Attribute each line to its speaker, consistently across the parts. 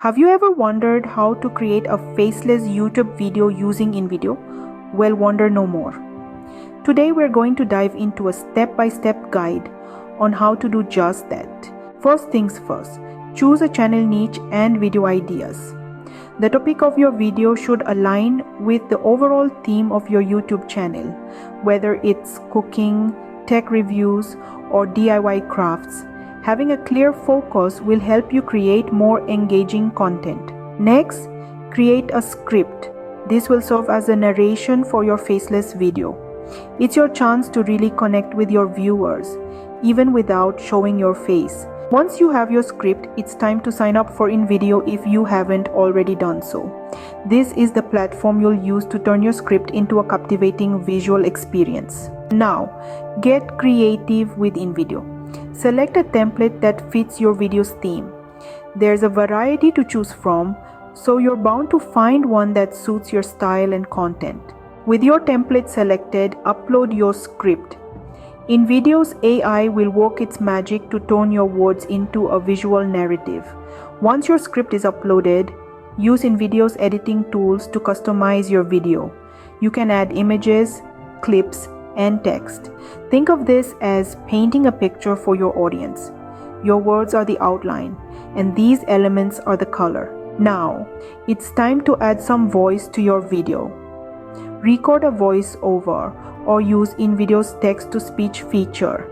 Speaker 1: Have you ever wondered how to create a faceless YouTube video using InVideo? Well, wonder no more. Today we're going to dive into a step-by-step guide on how to do just that. First things first, choose a channel niche and video ideas. The topic of your video should align with the overall theme of your YouTube channel, whether it's cooking, tech reviews, or DIY crafts. Having a clear focus will help you create more engaging content. Next, create a script. This will serve as a narration for your faceless video. It's your chance to really connect with your viewers, even without showing your face. Once you have your script, it's time to sign up for InVideo if you haven't already done so. This is the platform you'll use to turn your script into a captivating visual experience. Now, get creative with InVideo. Select a template that fits your video's theme. There's a variety to choose from, so you're bound to find one that suits your style and content. With your template selected, upload your script. InVideo's AI will work its magic to turn your words into a visual narrative. Once your script is uploaded, use InVideo's editing tools to customize your video. You can add images, clips, and text. Think of this as painting a picture for your audience. Your words are the outline, and these elements are the color. Now, it's time to add some voice to your video. Record a voiceover or use InVideo's text-to-speech feature.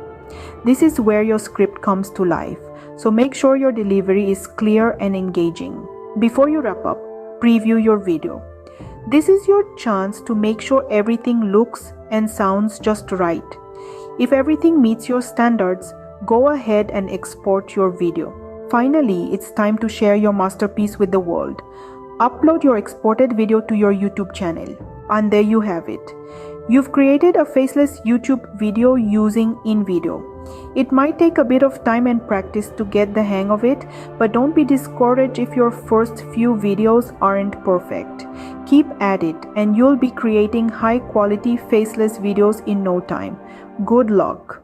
Speaker 1: This is where your script comes to life, so make sure your delivery is clear and engaging. Before you wrap up, preview your video. This is your chance to make sure everything looks and sounds just right. If everything meets your standards, go ahead and export your video. Finally, it's time to share your masterpiece with the world. Upload your exported video to your YouTube channel. And there you have it. You've created a faceless YouTube video using InVideo. It might take a bit of time and practice to get the hang of it, but don't be discouraged if your first few videos aren't perfect. Keep at it and you'll be creating high-quality faceless videos in no time. Good luck!